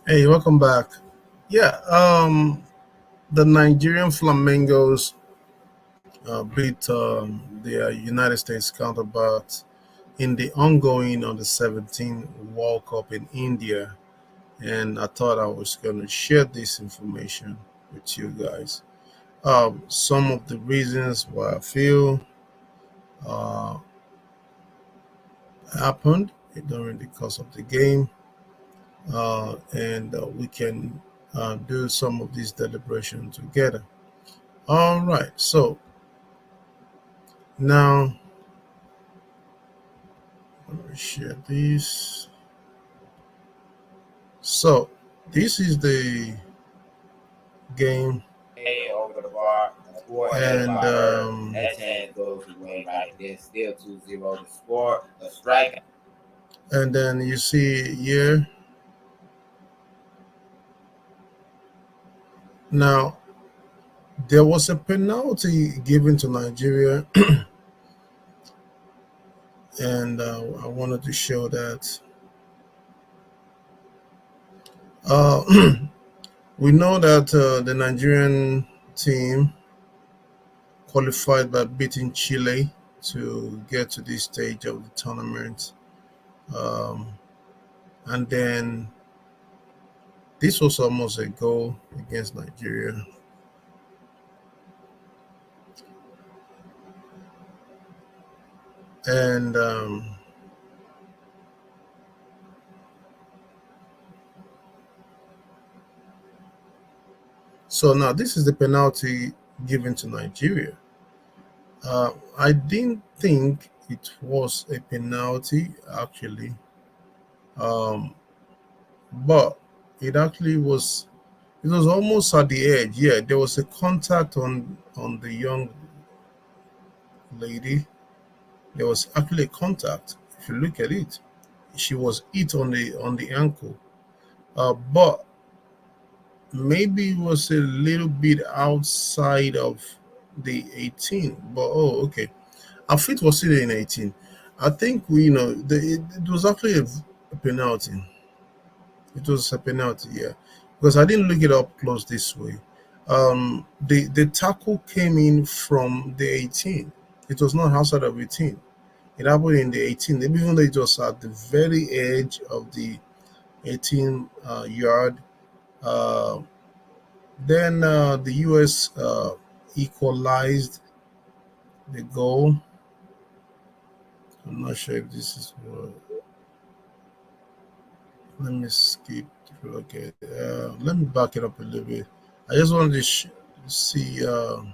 Hey, welcome back. Yeah, the Nigerian Flamingos beat their United States counterpart in the ongoing on the 17 World Cup in India, and I thought I was going to share this information with you guys. Some of the reasons why I feel uh, happened during the course of the game, and we can do some of these deliberations together. All right, so now let me share this. So this is the game, Hey, over the bar. The score is and by her. That chance goes away right there. Still 2-0 the score. The strike. then you see here. Now there was a penalty given to Nigeria, and I wanted to show that. Uh, we know that the Nigerian team qualified by beating Chile to get to this stage of the tournament, um, and then this was almost a goal against Nigeria. And so now this is the penalty given to Nigeria. I didn't think it was a penalty actually, um, but it actually was. It was almost at the edge. Yeah, there was a contact on the young lady. There was actually a contact. If you look at it, she was hit on the ankle. But maybe it was a little bit outside of the 18. But okay. Our feet was still in 18. I think it was actually a penalty. It was a penalty, yeah, because I didn't look it up close this way. The tackle came in from the 18. It was not outside of 18. It happened in the 18, even though it was at the very edge of the 18 yard. Uh, then the U.S. Equalized the goal. I'm not sure if this is what. Let me skip through. Okay, let me back it up a little bit. I just wanted to see the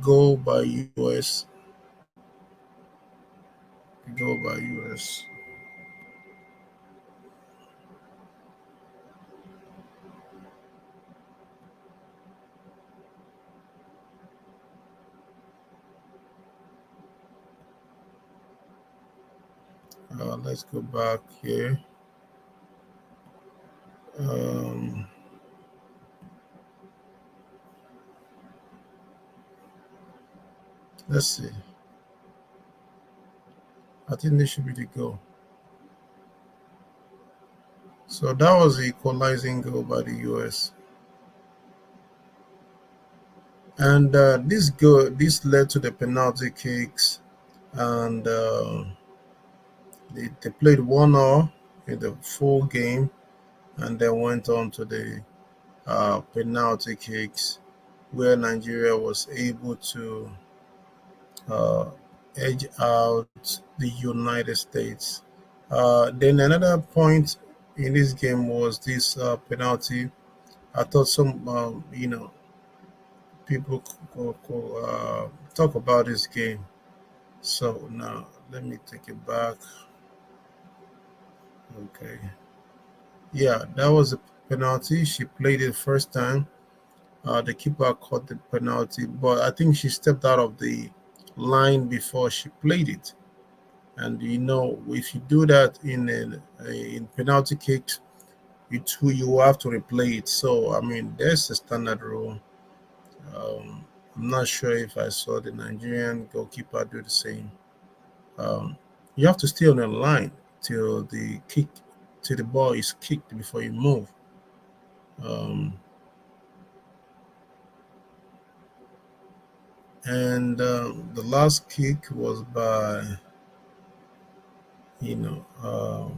goal by US. The goal by US. Let's go back here. Um, let's see. I think this should be the goal. So that was the equalizing goal by the US, and this led to the penalty kicks, and they played 1 hour in the full game, and then went on to the penalty kicks, where Nigeria was able to uh, edge out the United States. Then another point in this game was this penalty. I thought some, people talk about this game. So now let me take it back. Okay. Yeah, that was a penalty. She played it first time. The keeper caught the penalty, but I think she stepped out of the line before she played it. And if you do that in penalty kicks, you have to replay it. So I mean, there's a standard rule. I'm not sure if I saw the Nigerian goalkeeper do the same. Um, you have to stay on the line till the kick till the ball is kicked before you move. Um, and the last kick was by, you know,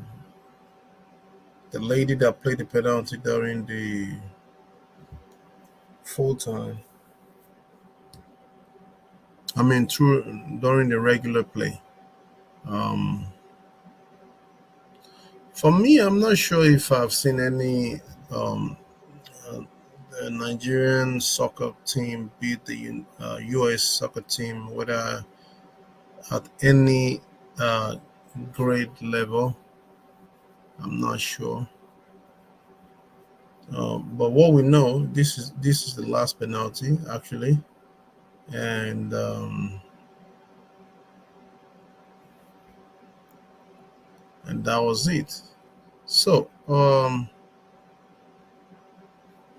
the lady that played the penalty during the full time. I mean, through during the regular play. Um, for me, I'm not sure if I've seen any um, uh, the Nigerian soccer team beat the U.S. soccer team, whether at any uh, grade level. I'm not sure. But what we know, this is the last penalty actually, and that was it. So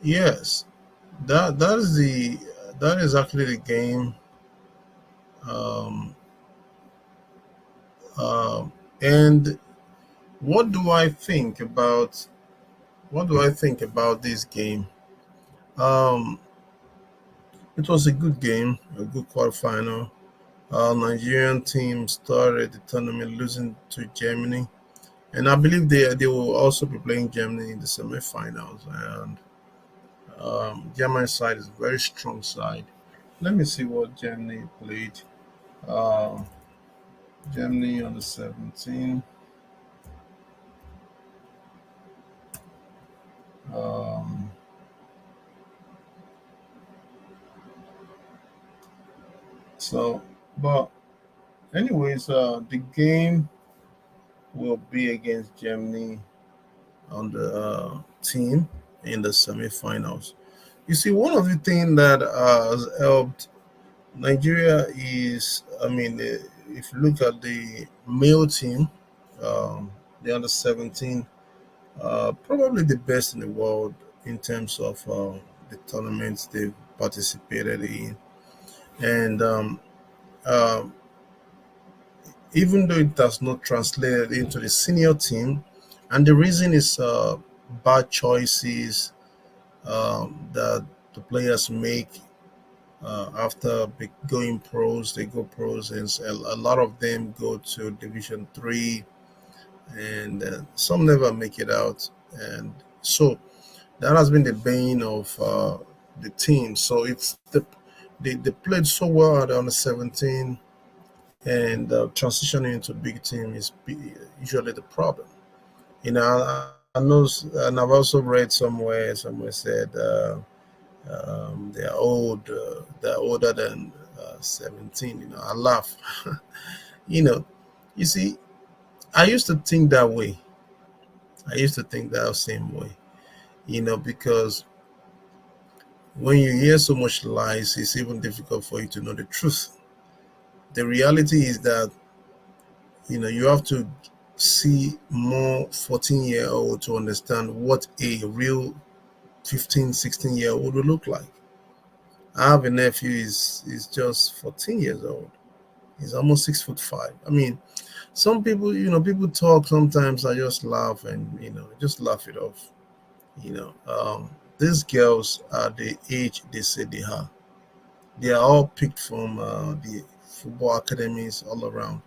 yes, that is actually the game. Um, uh, and what do I think about this game? Um, it was a good game, a good quarterfinal. Nigerian team started the tournament losing to Germany, and I believe they will also be playing Germany in the semifinals. And German side is a very strong side. Let me see what Germany played. Uh, Germany on the 17. Um, so, but anyways, the game will be against Germany on the team in the semifinals. You see, one of the things that has helped Nigeria is, I mean, if you look at the male team, the under 17, probably the best in the world in terms of the tournaments they've participated in. And um, even though it does not translate into the senior team, and the reason is bad choices that the players make after going pros. They go pros, and a lot of them go to Division Three, and some never make it out. And so that has been the bane of the team. So they played so well at under 17, and transitioning into big team is usually the problem. I know, and I've also read somewhere said they are old, they're older than 17. I laugh. you know, you see, I used to think that way. I used to think that same way. Because when you hear so much lies, it's even difficult for you to know the truth. The reality is that you have to see more 14-year-old to understand what a real 15, 16-year-old will look like. I have a nephew, is just 14 years old. He's almost 6'5". I mean, some people, people talk sometimes. I just laugh and just laugh it off. These girls are the age they say they are. They are all picked from the football academies all around.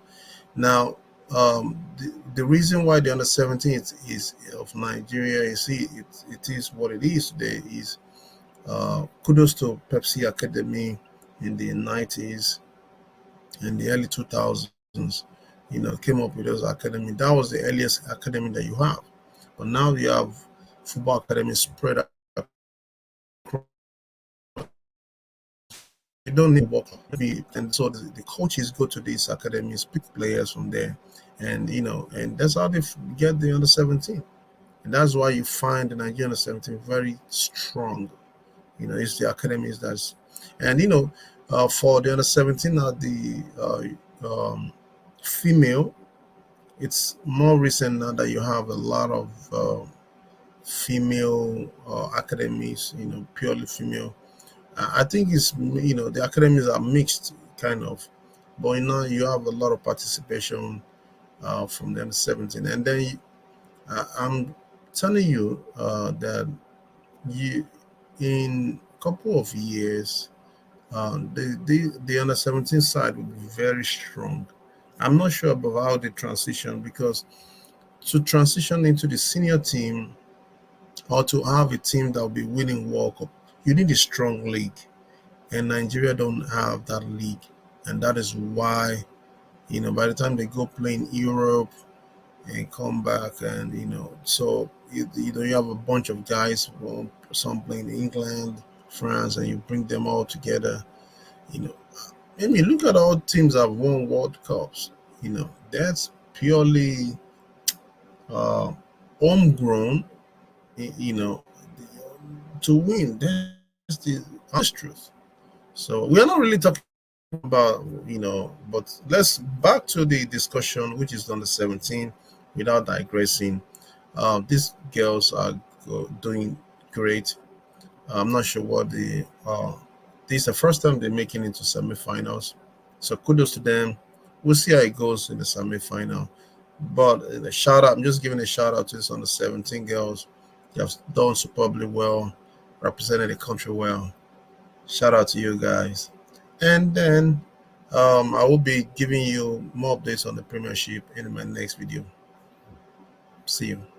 Now, the reason why the under 17 is of Nigeria, you see, it is what it is today. Is kudos to Pepsi Academy in the 90s and the early 2000s. Came up with those academy. That was the earliest academy that you have. But now you have football academies spread across the country. You don't need work, and so the coaches go to these academies, pick players from there, and that's how they get the under 17. And that's why you find the Nigerian under 17 very strong. It's the academies and for the under 17 the female, it's more recent now that you have a lot of female academies, purely female. I think it's the academies are mixed kind of, but you have a lot of participation from the under 17, and then I'm telling you that you in a couple of years, the under 17 side will be very strong. I'm not sure about how they transition because to transition into the senior team or to have a team that will be winning World Cup, you need a strong league, and Nigeria don't have that league, and that is why by the time they go play in Europe and come back, and so you have a bunch of guys, well, some playing in England, France, and you bring them all together. You know, I mean, look at all teams that have won World Cups. That's purely uh, homegrown. You know, to win. That's the honest truth. So we are not really talking about but let's back to the discussion, which is on the 17. Without digressing, these girls are doing great. I'm not sure what this is the first time they're making it into semifinals, so kudos to them. We'll see how it goes in the semifinal. But the shout out, I'm just giving a shout out to this on the 17 girls. They have done superbly well, represented the country well. Shout out to you guys. And then I will be giving you more updates on the Premiership in my next video. See you.